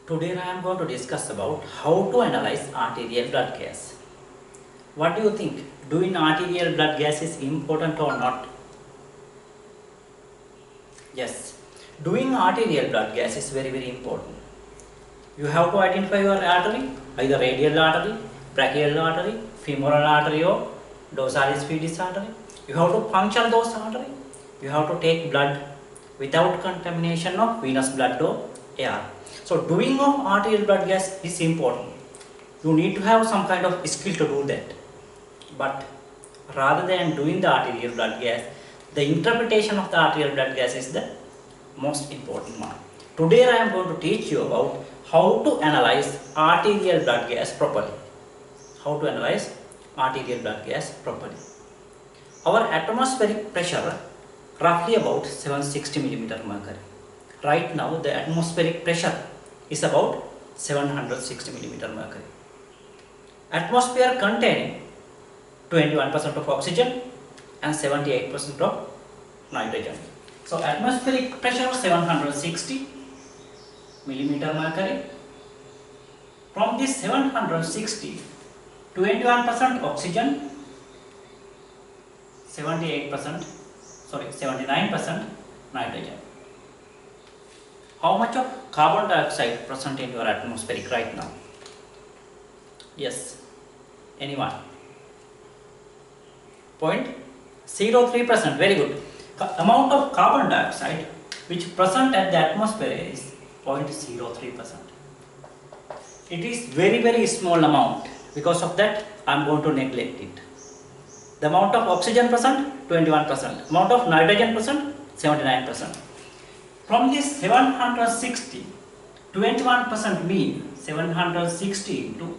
Today I am going to discuss about how to analyze arterial blood gas. What do you think? Doing arterial blood gas is important or not? Yes, doing arterial blood gas is very important. You have to identify your artery, either radial artery, brachial artery, femoral artery or dorsalis pedis artery. You have to puncture those arteries. You have to take blood without contamination of venous blood or air. So doing of arterial blood gas is important. You need to have some kind of skill to do that. But rather than doing the arterial blood gas, the interpretation of the arterial blood gas is the most important one. Today I am going to teach you about how to analyze arterial blood gas properly. How to analyze arterial blood gas properly. Our atmospheric pressure roughly about 760 mm mercury. Right now the atmospheric pressure is about 760 mm mercury. Atmosphere containing 21% of oxygen and 78% of nitrogen. So atmospheric pressure 760 mm mercury. From this 760, 21% oxygen, 79% nitrogen. How much of carbon dioxide present in your atmospheric right now? Yes, anyone? 0.03%, very good. Amount of carbon dioxide which present at the atmosphere is 0.03%. It is very small amount. Because of that, I am going to neglect it. The amount of oxygen present, 21%. Amount of nitrogen present, 79%. From this 760, 21% mean 760 into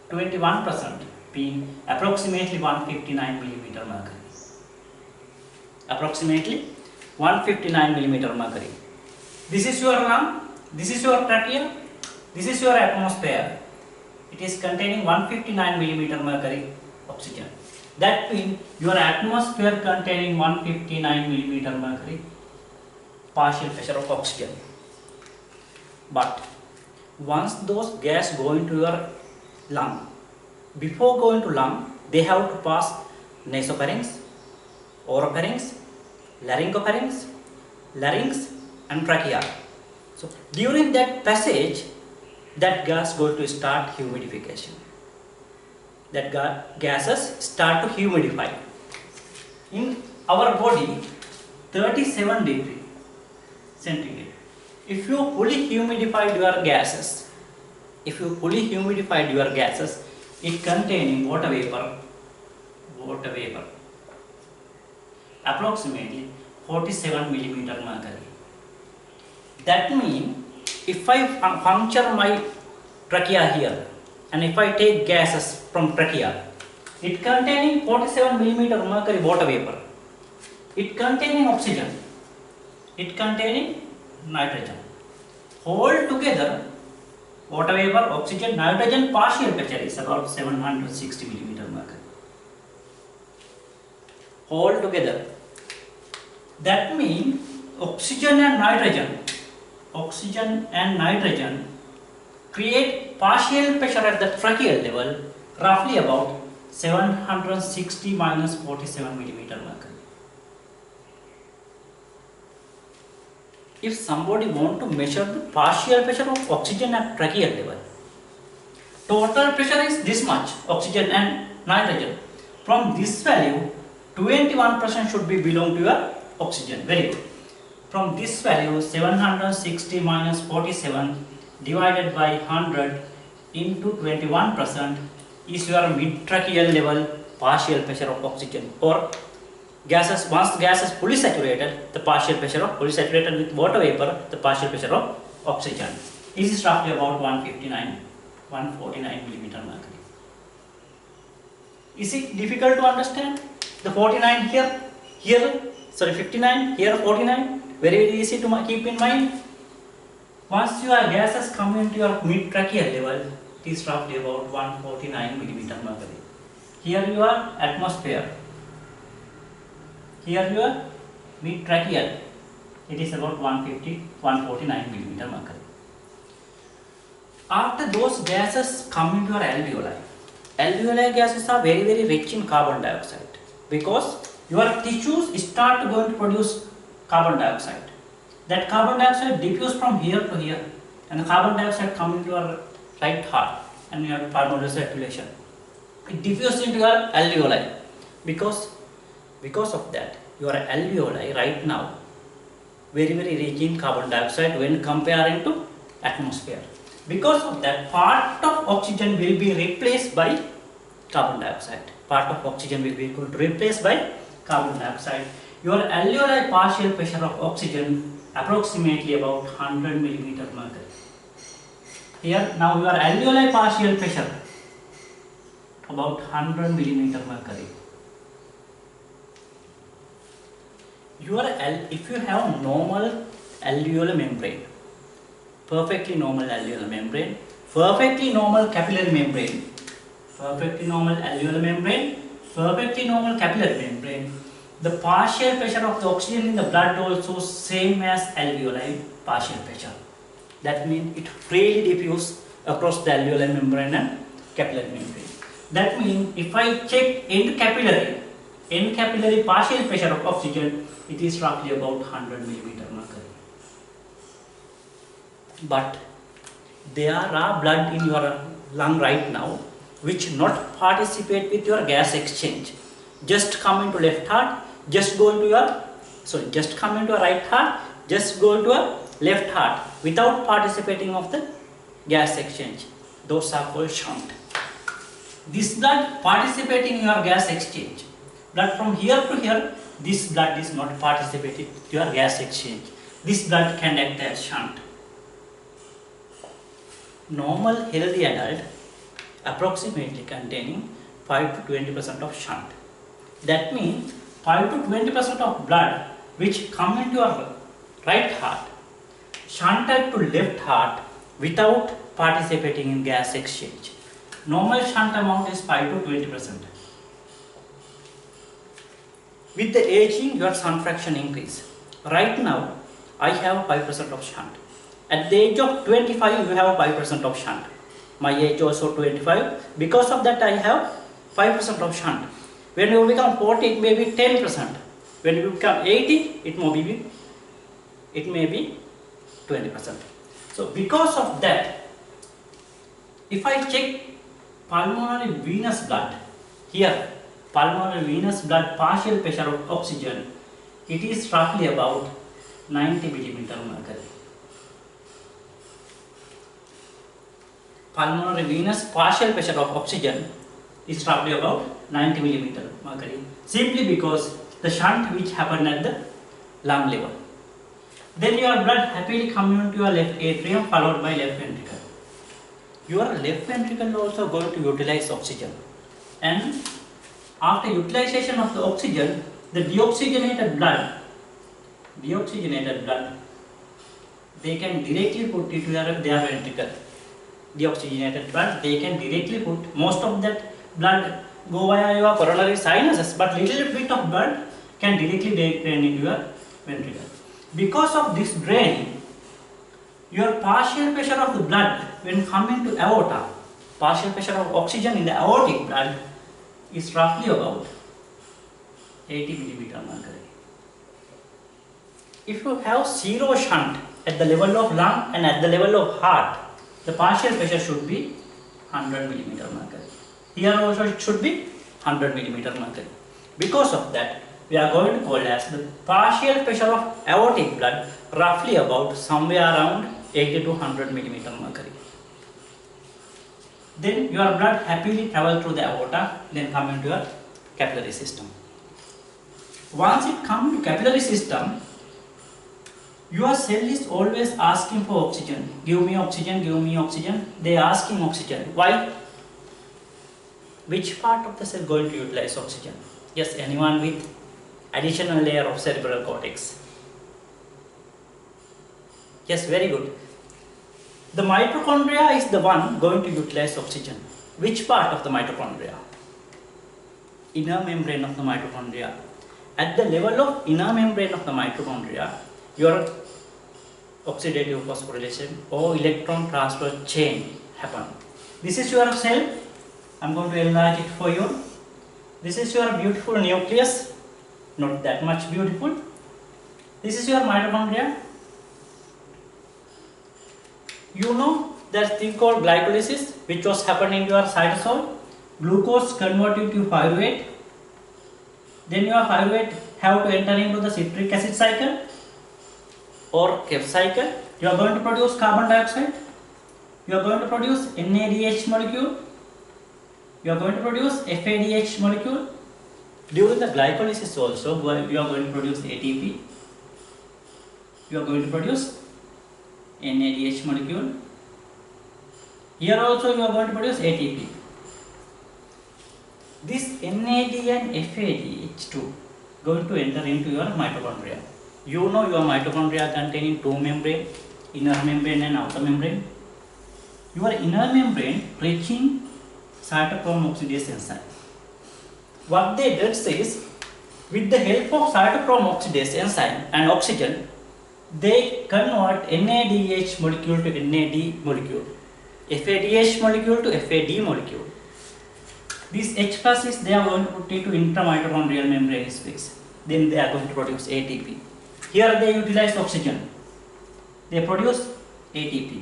21% being approximately 159 mm mercury. Approximately 159 mm mercury. This is your lung, this is your trachea, this is your atmosphere. It is containing 159 mm mercury oxygen. That means your atmosphere containing 159 mm mercury partial pressure of oxygen. But once those gas go into your lung, before going to lung, they have to pass nasopharynx, oropharynx, laryngopharynx, larynx and trachea. So during that passage, that gas going to start humidification. That gases start to humidify. In our body, 37 degree centigrade. If you fully humidified your gases, it containing water vapor, approximately 47 mm mercury. That means if I puncture my trachea here and if I take gases from trachea, it containing 47 mm mercury water vapor, it containing oxygen, it containing nitrogen. Whole together, water vapor, oxygen, nitrogen partial pressure is about 760 mm mercury. Whole together. That means oxygen and nitrogen create partial pressure at the tracheal level roughly about 760 minus 47 mm mercury. If somebody want to measure the partial pressure of oxygen at tracheal level, total pressure is this much, oxygen and nitrogen. From this value, 21% should be belong to your oxygen. Very good. From this value, 760 minus 47 divided by 100 into 21% is your mid-tracheal level partial pressure of oxygen, or gases. Once the gas is fully saturated, the partial pressure of fully saturated with water vapor, the partial pressure of oxygen. This is roughly about 149 mm mercury. Is it difficult to understand? The 49 here, 59, here 49. Very easy to keep in mind. Once your gases come into your mid-tracheal level, it is roughly about 149 mm mercury. Here your atmosphere, here your mid-tracheal, it is about 149 mm mercury. After those gases come into your alveoli. Alveoli gases are very very rich in carbon dioxide because your tissues start going to produce carbon dioxide. That carbon dioxide diffuse from here to here, and the carbon dioxide come into your right heart and your pulmonary circulation. It diffuses into your alveoli because of that your alveoli right now very very rich in carbon dioxide when comparing to atmosphere. Because of that, part of oxygen will be replaced by carbon dioxide. Part of oxygen will be going to replaced by carbon dioxide. Your alveoli partial pressure of oxygen approximately about 100 millimeter mercury. Here now your alveoli partial pressure about 100 millimeter mercury. If you have normal alveolar membrane, perfectly normal alveolar membrane, perfectly normal capillary membrane, perfectly normal alveolar membrane, perfectly normal capillary membrane, the partial pressure of the oxygen in the blood also same as alveoli partial pressure. That means it freely diffuse across the alveolar membrane and capillary membrane. That means if I check end capillary partial pressure of oxygen, it is roughly about 100 millimeter mercury. But there are blood in your lung right now which not participate with your gas exchange. Just come into left heart, just go into your just come into your right heart, just go into your left heart without participating of the gas exchange. Those are called shunt. This blood participating in your gas exchange. Blood from here to here, this blood is not participating in your gas exchange. This blood can act as shunt. Normal healthy adult approximately containing 5 to 20% of shunt. That means 5 to 20% of blood which come into your right heart shunted to left heart without participating in gas exchange. Normal shunt amount is 5 to 20%. With the aging, your shunt fraction increase. Right now, I have 5% of shunt. At the age of 25, you have 5% of shunt. My age also 25. Because of that, I have 5% of shunt. When you become 40, it may be 10%. When you become 80, it may be 20%. So because of that, if I check pulmonary venous blood, here pulmonary venous blood partial pressure of oxygen, it is roughly about 90 millimeter mercury. Pulmonary venous partial pressure of oxygen is roughly about 90 millimeter mercury, simply because the shunt which happened at the lung level. Then your blood happily comes into your left atrium followed by left ventricle. Your left ventricle also going to utilize oxygen, and after utilization of the oxygen, the deoxygenated blood, they can directly put into their ventricle. Deoxygenated blood, they can directly put, most of that blood go via your coronary sinuses, but little bit of blood can directly drain into your ventricle. Because of this draining, your partial pressure of the blood when coming to aorta, partial pressure of oxygen in the aortic blood is roughly about 80 millimeter mercury. If you have zero shunt at the level of lung and at the level of heart, the partial pressure should be 100 millimeter mercury. Here also it should be 100 millimeter mercury. Because of that, we are going to call as the partial pressure of aortic blood roughly about somewhere around 80 to 100 millimeter mercury. Then your blood happily travel through the aorta, then come into your capillary system. Once it comes to capillary system, your cell is always asking for oxygen. Give me oxygen, give me oxygen. They are asking oxygen. Why? Which part of the cell going to utilize oxygen? Yes, anyone with additional layer of cerebral cortex. Yes, very good. The mitochondria is the one going to utilize oxygen. Which part of the mitochondria? Inner membrane of the mitochondria. At the level of inner membrane of the mitochondria, your oxidative phosphorylation or electron transfer chain happen. This is your cell. I am going to enlarge it for you. This is your beautiful nucleus, not that much beautiful. This is your mitochondria. You know that thing called glycolysis, which was happening in your cytosol. Glucose converted to pyruvate. Then your pyruvate have to enter into the citric acid cycle or Krebs cycle. You are going to produce carbon dioxide. You are going to produce NADH molecule. You are going to produce FADH molecule. During the glycolysis also, you are going to produce ATP. You are going to produce NADH molecule. Here also you are going to produce ATP. This NAD and FADH2 going to enter into your mitochondria. You know your mitochondria containing two membrane, inner membrane and outer membrane. Your inner membrane reaching cytochrome oxidase enzyme. What they did is, with the help of cytochrome oxidase enzyme and oxygen, they convert NADH molecule to NAD molecule, FADH molecule to FAD molecule. This H plus is they are going to put into intramitochondrial membrane space. Then they are going to produce ATP. Here they utilize oxygen. They produce ATP.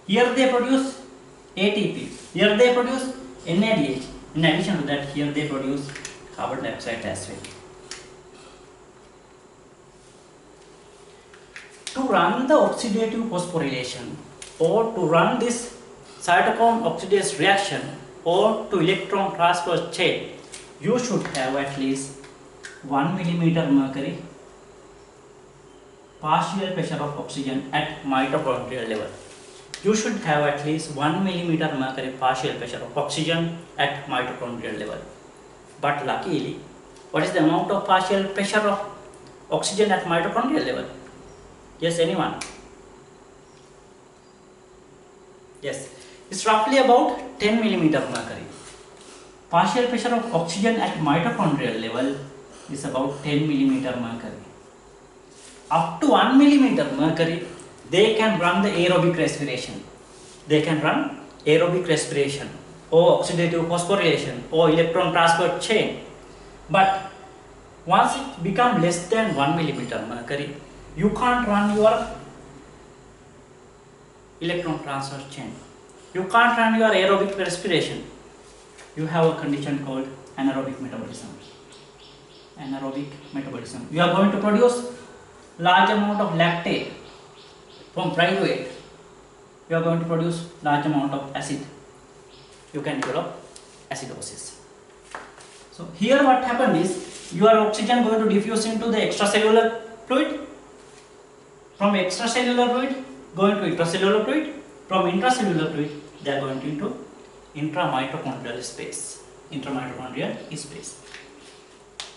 Here they produce ATP. Here they produce NADH. In addition to that, here they produce carbon dioxide as well. To run the oxidative phosphorylation or to run this cytochrome oxidase reaction or to electron transfer chain, you should have at least 1 millimeter mercury partial pressure of oxygen at mitochondrial level. You should have at least 1 millimeter mercury partial pressure of oxygen at mitochondrial level. But luckily, what is the amount of partial pressure of oxygen at mitochondrial level? Yes, anyone? Yes, it's roughly about 10 millimeter mercury. Partial pressure of oxygen at mitochondrial level is about 10 millimeter mercury. Up to 1 millimeter mercury, they can run the aerobic respiration. They can run aerobic respiration or oxidative phosphorylation or electron transfer chain. But once it becomes less than 1 millimeter mercury, you can't run your electron transfer chain. You can't run your aerobic respiration. You have a condition called anaerobic metabolism. Anaerobic metabolism. You are going to produce large amount of lactate from pyruvate. You are going to produce large amount of acid. You can develop acidosis. So here what happened is, your oxygen going to diffuse into the extracellular fluid. From extracellular fluid going to intracellular fluid. From intracellular fluid they are going into intramitochondrial space. Intramitochondrial space.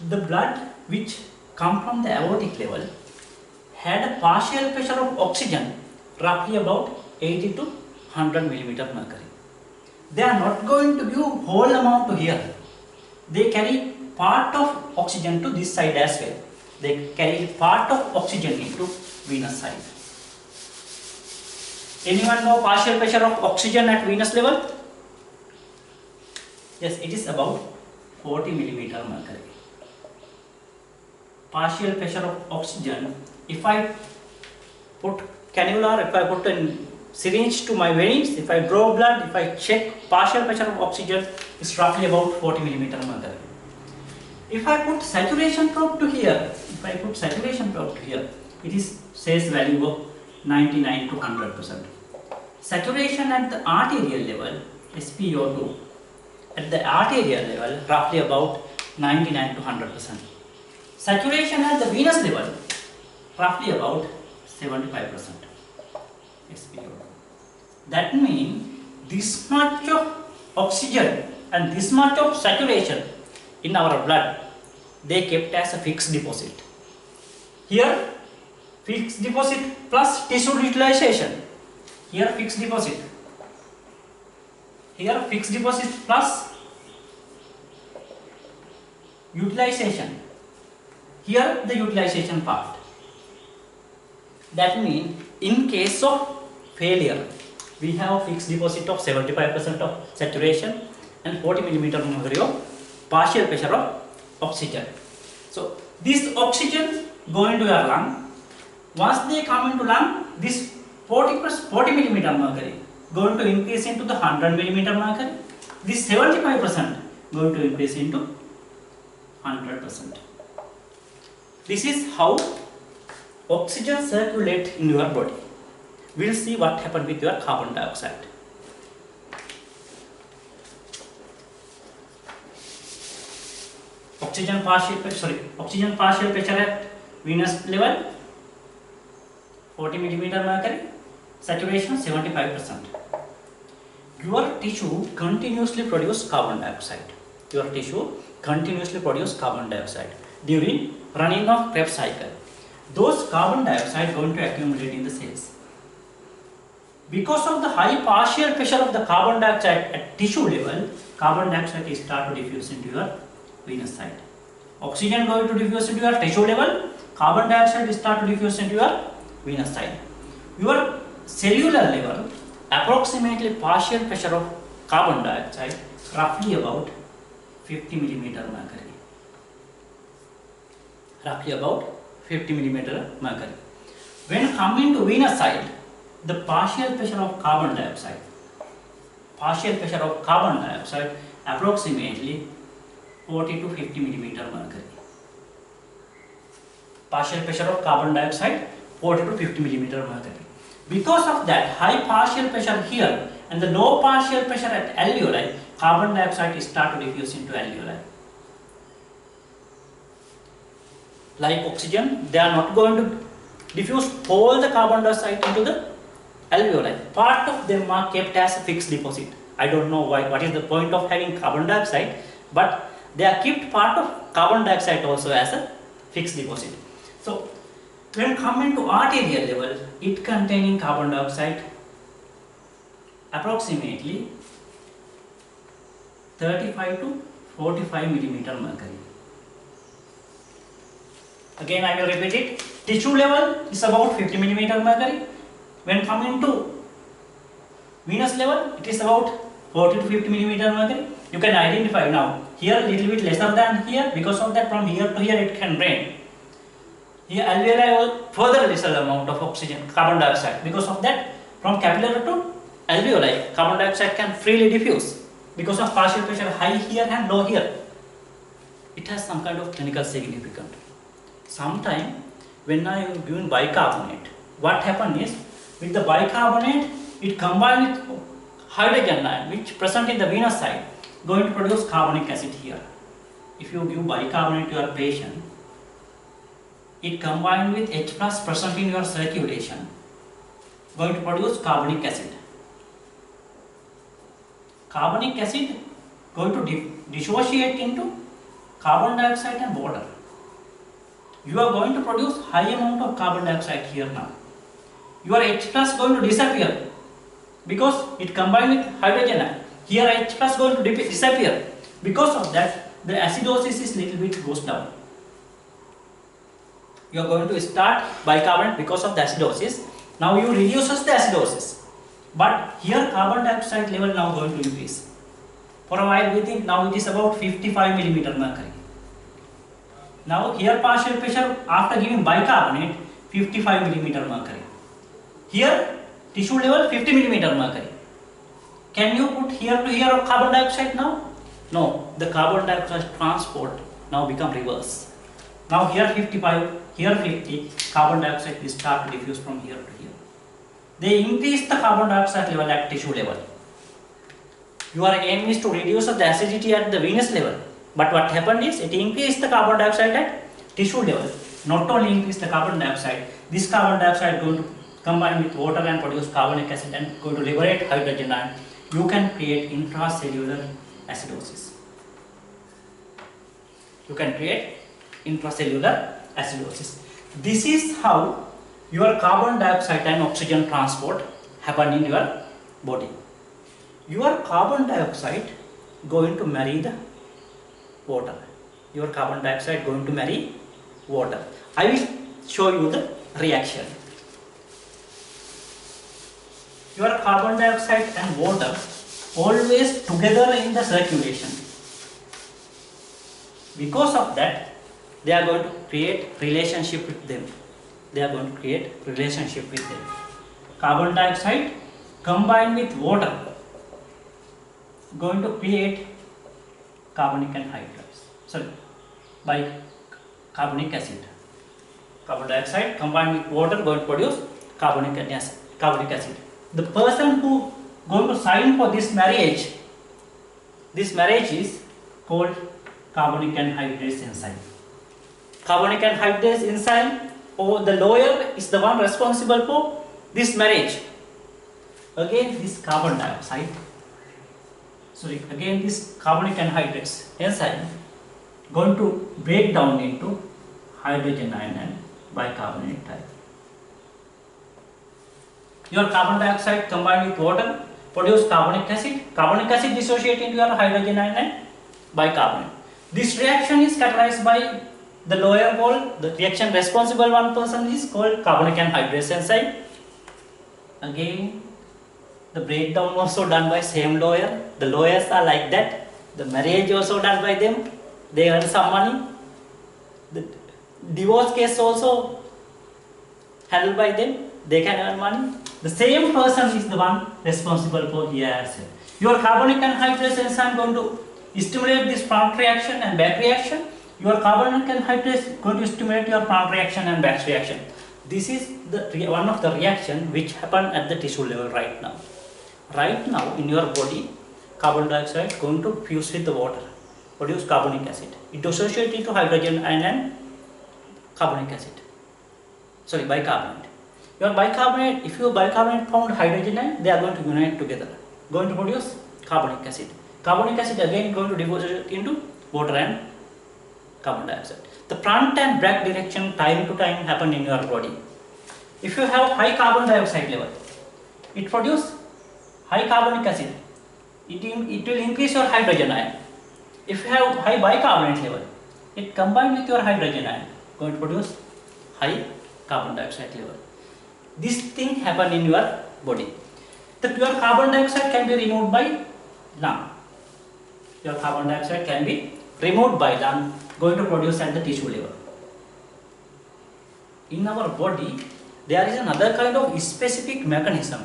The blood which come from the aortic level had a partial pressure of oxygen roughly about 80 to 100 millimeter mercury. They are not going to give whole amount to here. They carry part of oxygen to this side as well. They carry part of oxygen into venous side. Anyone know partial pressure of oxygen at venous level? Yes, it is about 40 millimeter mercury. Partial pressure of oxygen, if I put cannula, if I put a syringe to my veins, if I draw blood, if I check partial pressure of oxygen, it's roughly about 40 millimeter mercury. If I put saturation probe to here, it is says value of 99 to 100%. Saturation at the arterial level, SpO2, at the arterial level roughly about 99 to 100%. Saturation at the venous level roughly about 75% SpO2. That means this much of oxygen and this much of saturation in our blood, they kept as a fixed deposit. Here fixed deposit plus tissue utilization. Here fixed deposit. Here fixed deposit plus utilization. Here the utilization part. That means in case of failure, we have fixed deposit of 75% of saturation and 40 millimeter mercury of partial pressure of oxygen. So this oxygen go into your lung. Once they come into lung, this 40 millimeter mercury going to increase into the 100 millimeter mercury. This 75% going to increase into 100%. This is how oxygen circulate in your body. We'll see what happened with your carbon dioxide. Oxygen partial pressure at venous level 40 millimeter mercury, saturation 75%. Your tissue continuously produce carbon dioxide. Your tissue continuously produce carbon dioxide during running of Krebs cycle. Those carbon dioxide going to accumulate in the cells. Because of the high partial pressure of the carbon dioxide at tissue level, carbon dioxide is start to diffuse into your venous side. Oxygen going to diffuse into your tissue level, carbon dioxide is start to diffuse into your venous side. Your cellular level, approximately partial pressure of carbon dioxide roughly about 50 millimeter mercury. Roughly about 50 millimeter mercury. When coming to venous side, the partial pressure of carbon dioxide approximately 40 to 50 millimeter mercury. Partial pressure of carbon dioxide 40 to 50 millimeter mercury. Because of that high partial pressure here and the low partial pressure at alveoli, carbon dioxide is start to diffuse into alveoli. Like oxygen, they are not going to diffuse all the carbon dioxide into the alveoli. Part of them are kept as a fixed deposit. I don't know why, what is the point of having carbon dioxide, but they are kept part of carbon dioxide also as a fixed deposit. So when coming to arterial level, it containing carbon dioxide approximately 35 to 45 millimeter mercury. Again I will repeat it. Tissue level is about 50 millimeter mercury. When coming to venous level, it is about 40 to 50 millimeter mercury. You can identify now. Here a little bit lesser than here. Because of that, from here to here it can drain. Here alveoli will further lesser amount of oxygen, carbon dioxide. Because of that, from capillary to alveoli, carbon dioxide can freely diffuse. Because of partial pressure high here and low here. It has some kind of clinical significance. Sometime when I am giving bicarbonate, what happens is with the bicarbonate, it combines with hydrogen ion which present in the venous side, going to produce carbonic acid here. If you give bicarbonate to your patient, it combined with H plus present in your circulation, going to produce carbonic acid. Carbonic acid going to dissociate into carbon dioxide and water. You are going to produce high amount of carbon dioxide here now. Your H plus going to disappear because it combined with hydrogen ion. Here H plus going to disappear. Because of that, the acidosis is little bit goes down. You are going to start bicarbonate because of the acidosis. Now you reduces the acidosis. But here carbon dioxide level now going to increase. For a while we think now it is about 55 millimeter mercury. Now here partial pressure after giving bicarbonate 55 millimeter mercury. Here tissue level 50 millimeter mercury. Can you put here to here of carbon dioxide now? No, the carbon dioxide transport now become reverse. Now here 55, here 50, carbon dioxide will start to diffuse from here to here. They increase the carbon dioxide level at tissue level. Your aim is to reduce the acidity at the venous level. But what happened is it increased the carbon dioxide at tissue level. Not only increase the carbon dioxide, this carbon dioxide going to combine with water and produce carbonic acid and going to liberate hydrogen ion. You can create intracellular acidosis. You can create intracellular acidosis. This is how your carbon dioxide and oxygen transport happen in your body. Your carbon dioxide going to marry the water. Your carbon dioxide going to marry water. I will show you the reaction. your carbon dioxide and water always together in the circulation. Because of that, they are going to create relationship with them. They are going to create relationship with them. Carbon dioxide combined with water going to create carbonic anhydride. Sorry, bicarbonic acid. Carbon dioxide combined with water going to produce carbonic acid. The person who going to sign for this marriage is called carbonic anhydrase enzyme. Carbonic anhydrase enzyme, or the lawyer, is the one responsible for this marriage. Again, this carbon dioxide. Again this carbonic anhydrase enzyme going to break down into hydrogen ion and bicarbonate type. Your carbon dioxide combined with water produce carbonic acid. Carbonic acid dissociate into your hydrogen ion and bicarbonate. This reaction is catalyzed by the lower wall. The reaction responsible one person is called carbonic anhydrase enzyme. Again, the breakdown also done by same lawyer. The lawyers are like that. The marriage also done by them. They earn some money. The divorce case also handled by them. They can earn money. The same person is the one responsible for here as well. Your carbonic anhydrase enzyme going to stimulate this front reaction and back reaction. Your carbonic anhydrase going to stimulate your front reaction and back reaction. This is the one of the reaction which happen at the tissue level right now. Right now in your body, carbon dioxide going to fuse with the water, produce carbonic acid. It dissociates into hydrogen ion and carbonic acid. Sorry, bicarbonate. Your bicarbonate, if your bicarbonate found hydrogen ion, they are going to unite together, going to produce carbonic acid. Carbonic acid again going to dissociate into water and carbon dioxide. The front and back direction time to time happen in your body. If you have high carbon dioxide level, it produces high carbonic acid. It will increase your hydrogen ion. If you have high bicarbonate level, it combined with your hydrogen ion, going to produce high carbon dioxide level. This thing happen in your body. Your carbon dioxide can be removed by lung. Your carbon dioxide can be removed by lung, going to produce at the tissue level. In our body, there is another kind of specific mechanism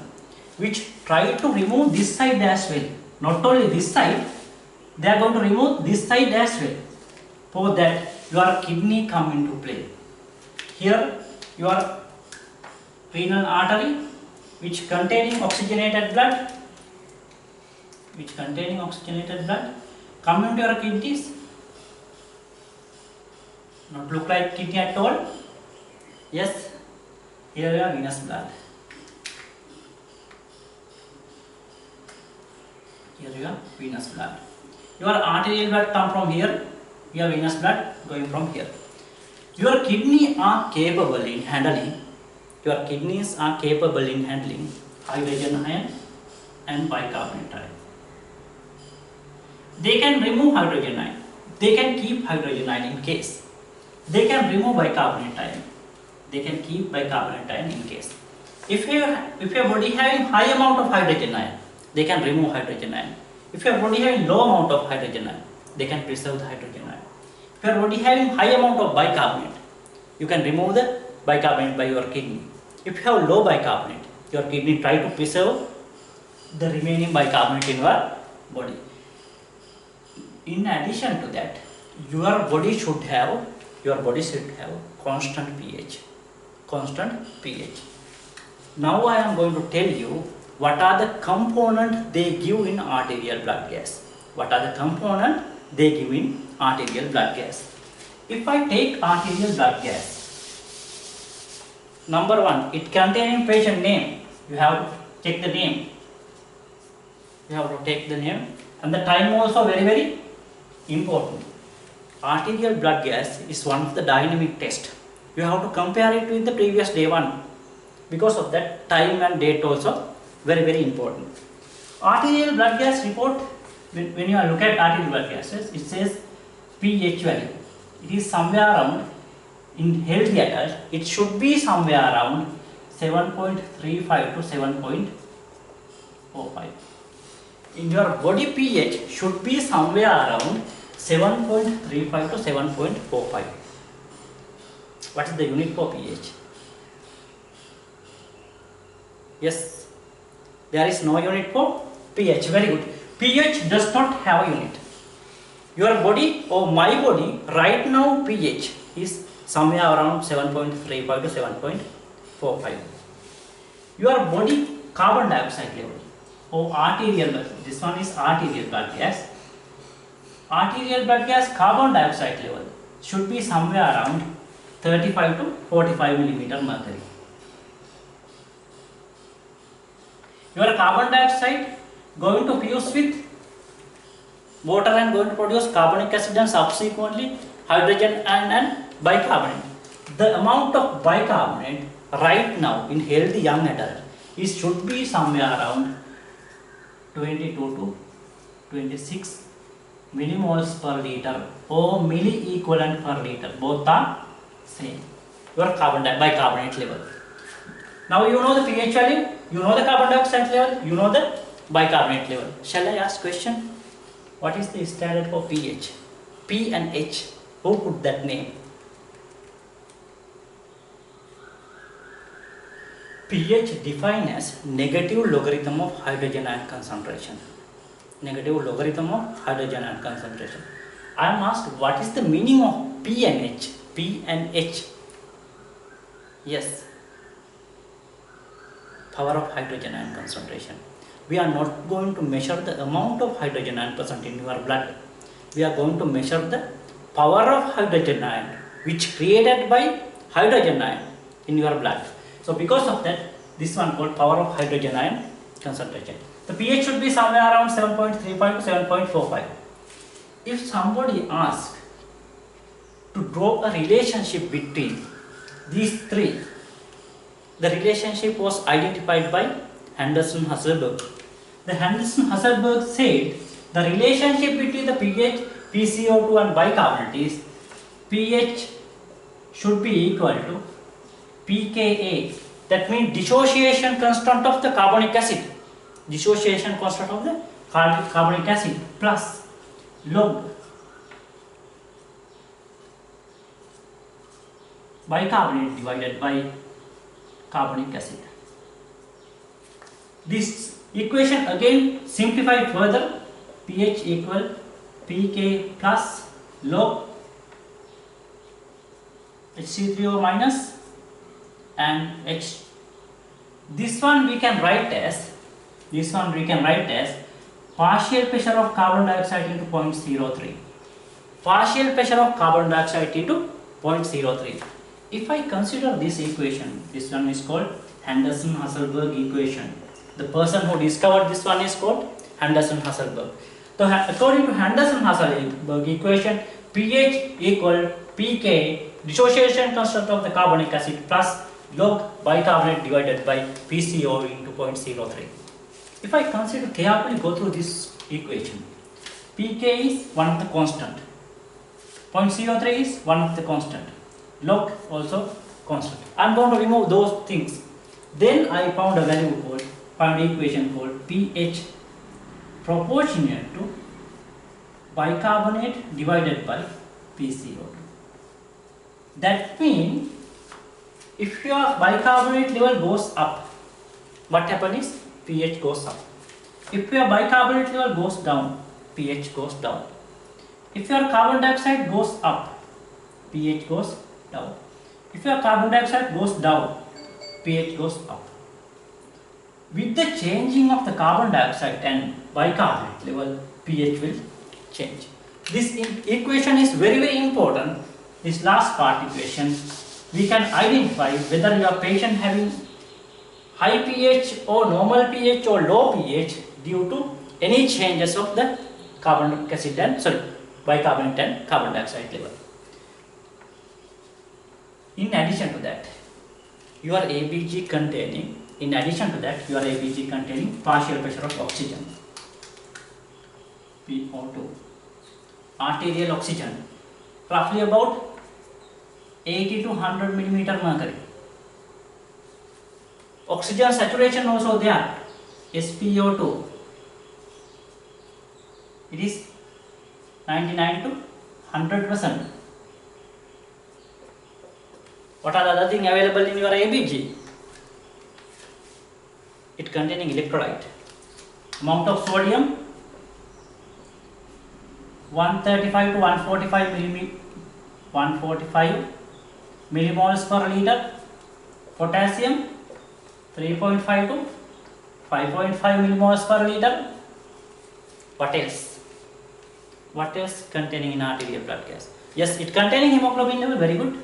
which try to remove this side as well. Not only this side, they are going to remove this side as well. For that, your kidney come into play. Here, your renal artery, which containing oxygenated blood, come into your kidneys. Not look like kidney at all. Yes, here your venous blood. Here your venous blood. Your arterial blood come from here. Your venous blood going from here. Your kidneys are capable in handling. Your kidneys are capable in handling hydrogen ion and bicarbonate ion. They can remove hydrogen ion. They can keep hydrogen ion in case. They can remove bicarbonate ion. They can keep bicarbonate ion in case. If your body having high amount of hydrogen ion, they can remove hydrogen ion. If your body having low amount of hydrogen ion, they can preserve the hydrogen ion. If your body having high amount of bicarbonate, you can remove the bicarbonate by your kidney. If you have low bicarbonate, your kidney try to preserve the remaining bicarbonate in your body. In addition to that, your body should have constant pH. Now I am going to tell you what are the components they give in arterial blood gas. If I take arterial blood gas, number one, it containing patient name. You have to check the name. And the time also very, very important. Arterial blood gas is one of the dynamic test. You have to compare it with the previous day one. Because of that, time and date also very, very important. Arterial blood gas report, when you look at arterial blood gases, it says pH value. It is somewhere around, in healthy adult, it should be somewhere around 7.35 to 7.45. 7.45. In your body pH should be somewhere around 7.35 to 7.45. What is the unit for pH? Yes, there is no unit for pH. Very good. pH does not have a unit. Your body or my body right now pH is somewhere around 7.35 to 7.45. Your body carbon dioxide level or arterial, this one is arterial blood gas. Arterial blood gas carbon dioxide level should be somewhere around 35 to 45 millimeter mercury. Your carbon dioxide going to fuse with water and going to produce carbonic acid and subsequently hydrogen and bicarbonate. The amount of bicarbonate right now in healthy young adult is should be somewhere around 22 to 26 millimoles per liter or milli equivalent per liter. Both are same. Your bicarbonate level. Now you know the pH value, you know the carbon dioxide level, you know the bicarbonate level. Shall I ask question? What is the standard for pH? P and H. Who put that name? pH defined as negative logarithm of hydrogen ion concentration. Negative logarithm of hydrogen ion concentration. I am asked what is the meaning of P and H? P and H. Yes. Power of hydrogen ion concentration. We are not going to measure the amount of hydrogen ion present in your blood. We are going to measure the power of hydrogen ion which created by hydrogen ion in your blood. So because of that, this one called power of hydrogen ion concentration. The pH should be somewhere around 7.35 to 7.45. If somebody asks to draw a relationship between these three, the relationship was identified by Henderson-Hasselbalch. The Henderson-Hasselbalch said the relationship between the pH, PCO2 and bicarbonate is pH should be equal to pKa. That means dissociation constant of the carbonic acid. Dissociation constant of the carbonic acid plus log bicarbonate divided by carbonic acid. This equation again simplified further. pH equal pK plus log HC3O minus and H. This one we can write as partial pressure of carbon dioxide into 0.03. Partial pressure of carbon dioxide into 0.03. If I consider this equation, this one is called Henderson-Hasselbalch equation. The person who discovered this one is called Henderson-Hasselbalch. So according to Henderson-Hasselbalch equation, pH equal pK, dissociation constant of the carbonic acid plus log bicarbonate divided by PCO into 0.03. If I consider carefully go through this equation, pK is one of the constant, 0.03 is one of the constant, log also constant. I am going to remove those things. Then I found a value called, found equation called pH proportionate to bicarbonate divided by PCO2. That means if your bicarbonate level goes up, what happens is pH goes up. If your bicarbonate level goes down, pH goes down. If your carbon dioxide goes up, pH goes down. If your carbon dioxide goes down, pH goes up. With the changing of the carbon dioxide and bicarbonate level, pH will change. This equation is very important. This last part equation, we can identify whether your patient having high pH or normal pH or low pH due to any changes of the carbonic acid and bicarbonate and carbon dioxide level. In addition to that, your ABG containing partial pressure of oxygen, PO2, arterial oxygen, roughly about 80 to 100 millimeter mercury. Oxygen saturation also there. SpO2, it is 99 to 100%. What are the other things available in your ABG? It containing electrolyte. Amount of sodium 135 to 145 millimoles per liter. Potassium 3.5 to 5.5 millimoles per liter. What else? What else containing in arterial blood gas? Yes, it containing hemoglobin level, very good.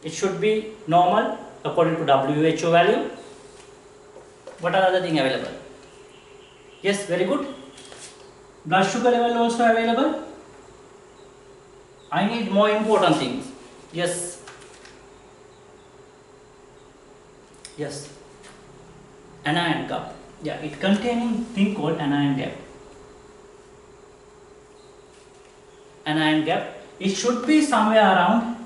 It should be normal according to WHO value. What are other things available? Yes, very good. Blood sugar level also available. I need more important things. Yes. Yes. Anion gap. Yeah, it containing thing called anion gap. Anion gap. It should be somewhere around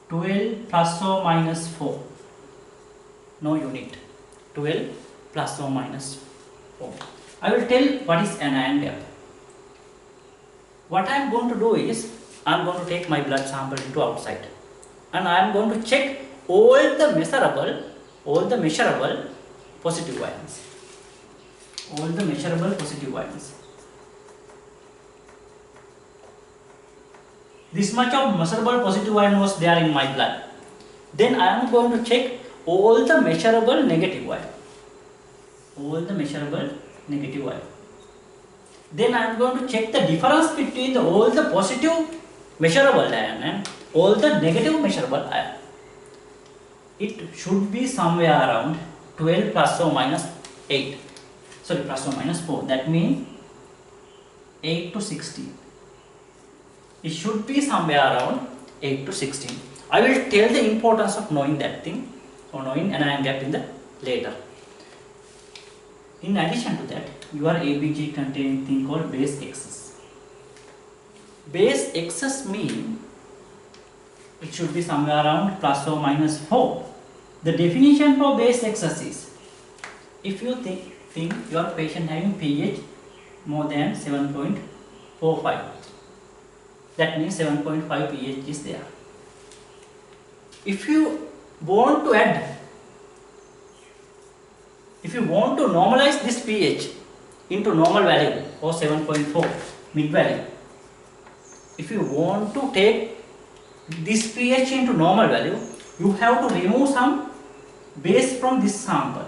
12 plus or minus 4. No unit. 12 plus or minus 4. I will tell what is anion gap. What I am going to do is, I am going to take my blood sample into outside and I am going to check all the measurable positive ions. All the measurable positive ions. This much of measurable positive ion was there in my blood. Then I am going to check all the measurable negative ion. All the measurable negative ion. Then I am going to check the difference between all the positive measurable ion and all the negative measurable ion. It should be somewhere around 12 plus or minus 8. Sorry, plus or minus 4. That means 8 to 16. It should be somewhere around 8 to 16. I will tell the importance of knowing that thing or knowing anion gap in the later. In addition to that, your ABG contains thing called base excess. Base excess means it should be somewhere around plus or minus 4. The definition for base excess is, if you think your patient having pH more than 7.45, that means 7.5 pH is there. If you want to normalize this pH into normal value or 7.4 mid value, if you want to take this pH into normal value, you have to remove some base from this sample.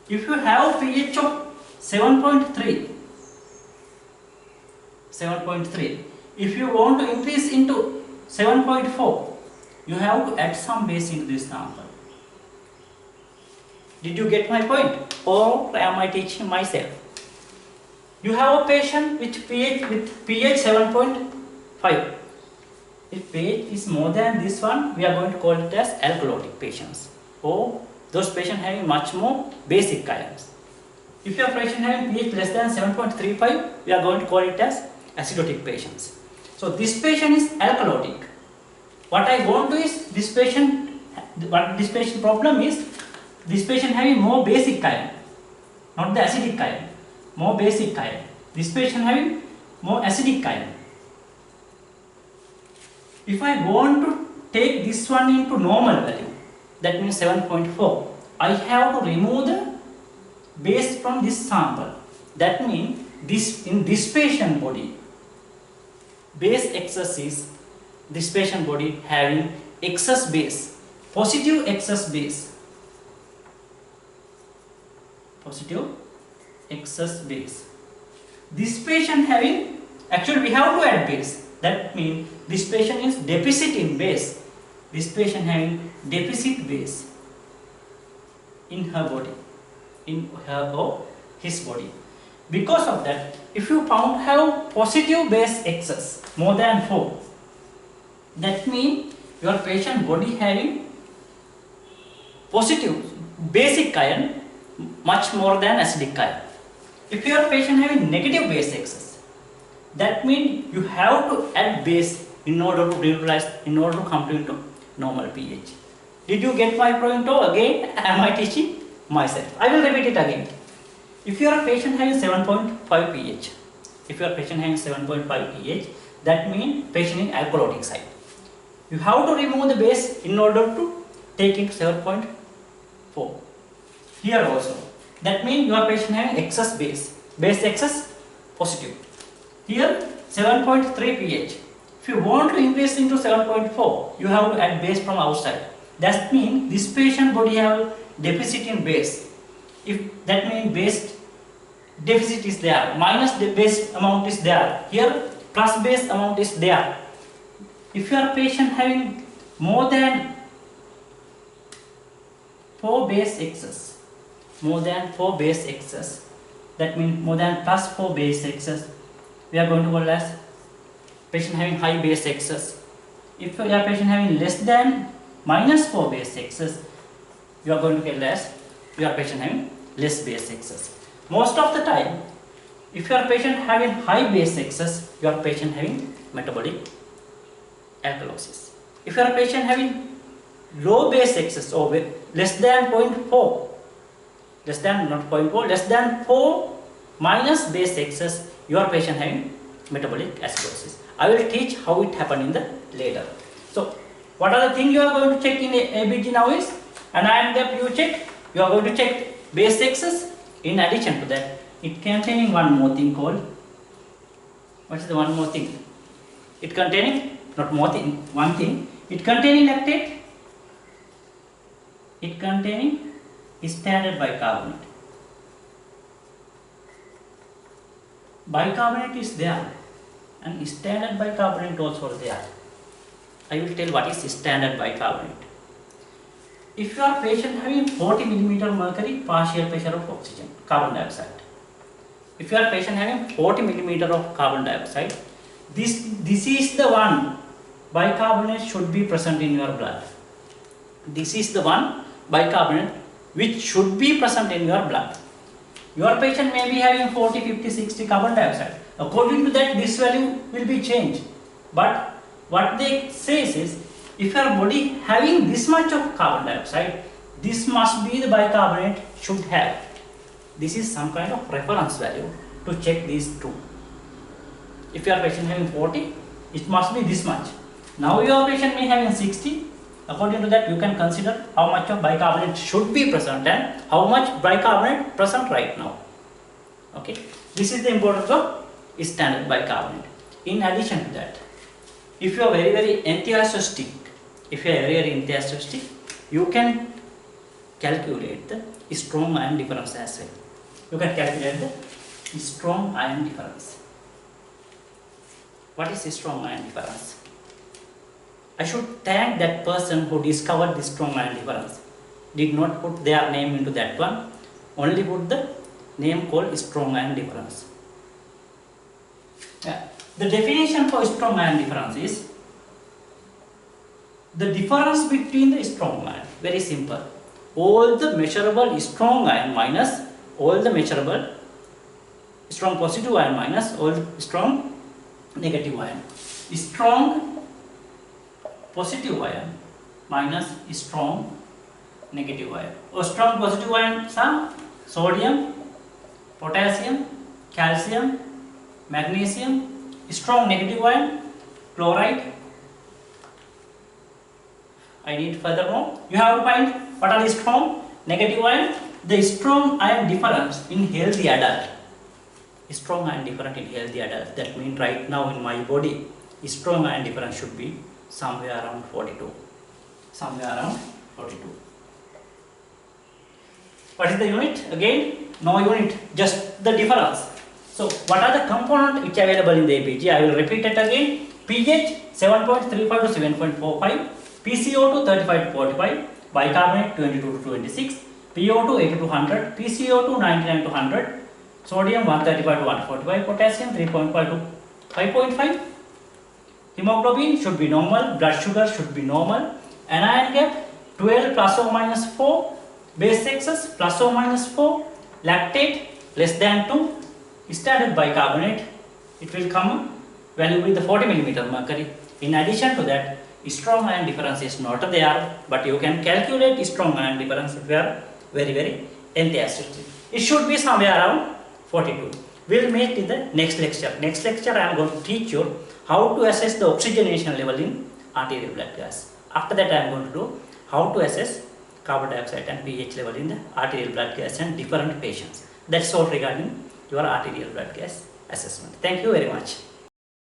If you have pH of 7.3, if you want to increase into 7.4, you have to add some base into this sample. Did you get my point? Or am I teaching myself? You have a patient with pH 7.5. If pH is more than this one, we are going to call it as alkalotic patients, or those patients having much more basic ions. If your patient having pH less than 7.35, we are going to call it as acidotic patients. So this patient is alkalotic. What I want to is this patient problem is this patient having more basic ion, not the acidic ion, more basic ion. This patient having more acidic ion. If I want to take this one into normal value, that means 7.4, I have to remove the base from this sample. That means in this patient body, base excess is this patient body having excess base, positive excess base. Positive excess base. This patient having, actually we have to add base. That means this patient is deficit in base. This patient having deficit base in her body, in her or his body. Because of that, if you found have positive base excess more than 4, that means your patient body having positive basic ion much more than acidic ion. If your patient having negative base excess, that means you have to add base in order to neutralize, in order to come to into normal pH. Did you get my point? Again, am I teaching myself? I will repeat it again. If you are a patient having 7.5 pH, if you are a patient having 7.5 pH, that means patient in alkalotic side. You have to remove the base in order to take it to 7.4. Here also, that means your patient having excess base excess positive. Here 7.3 pH. If you want to increase into 7.4, you have to add base from outside. That means this patient body have deficit in base. If that means base deficit is there, minus the base amount is there. Here plus base amount is there. If your patient having more than 4 base excess, that means more than plus 4 base excess, we are going to call as patient having high base excess. If your patient having less than minus 4 base excess, you are going to call as your patient having less base excess. Most of the time, if your patient having high base excess, your patient having metabolic alkalosis. If your patient having low base excess or less than 0.4, less than 4 minus base excess, your patient having metabolic acidosis. I will teach how it happened in the later. So, what are the things you are going to check in ABG now is anion depth you check. You are going to check base excess. In addition to that, it containing one more thing called, what is the one more thing? It containing, not more thing, one thing, it containing lactate, it containing standard bicarbonate. Bicarbonate is there and standard bicarbonate also there. I will tell what is standard bicarbonate. If your patient having 40 mm mercury partial pressure of oxygen, carbon dioxide. If your patient having 40 mm of carbon dioxide, this is the one bicarbonate should be present in your blood. This is the one bicarbonate which should be present in your blood. Your patient may be having 40, 50, 60 carbon dioxide. According to that, this value will be changed. But what they say is, if your body having this much of carbon dioxide, this must be the bicarbonate should have. This is some kind of reference value to check these two. If your patient having 40, it must be this much. Now your patient may having 60. According to that, you can consider how much of bicarbonate should be present and how much bicarbonate present right now. Okay, this is the importance of standard bicarbonate. In addition to that, if you are very enthusiastic, you can calculate the strong ion difference as well. You can calculate the strong ion difference. What is strong ion difference? I should thank that person who discovered the strong ion difference. Did not put their name into that one, only put the name called strong ion difference. The definition for strong ion difference is the difference between the strong ion. Very simple. All the measurable strong ion minus all the measurable strong positive ion minus all strong negative ion. Strong positive ion minus strong negative ion. Or strong positive ions are sodium, potassium, calcium, magnesium. Strong negative ion, chloride. I need furthermore. You have to find what are the strong negative ion. The strong ion difference in healthy adult. Strong ion difference in healthy adult. That means right now in my body, strong ion difference should be somewhere around 42. Somewhere around 42. What is the unit? Again, no unit, just the difference. So, what are the components which are available in the ABG? I will repeat it again. pH 7.35 to 7.45, PCO2 35 to 45, bicarbonate 22 to 26, PO2 80 to 100, PCO2 99 to 100, sodium 135 to 145, potassium 3.5 to 5.5. Hemoglobin should be normal, blood sugar should be normal, anion gap 12 plus or minus 4, base excess plus or minus 4, lactate less than 2, standard bicarbonate, it will come value with the 40 mm mercury. In addition to that, strong ion difference is not there, but you can calculate strong ion difference if you are very enthusiastic. It should be somewhere around 42. We'll meet in the next lecture. Next lecture I am going to teach you how to assess the oxygenation level in arterial blood gas. After that I am going to do how to assess carbon dioxide and pH level in the arterial blood gas and different patients. That's all regarding your arterial blood gas assessment. Thank you very much.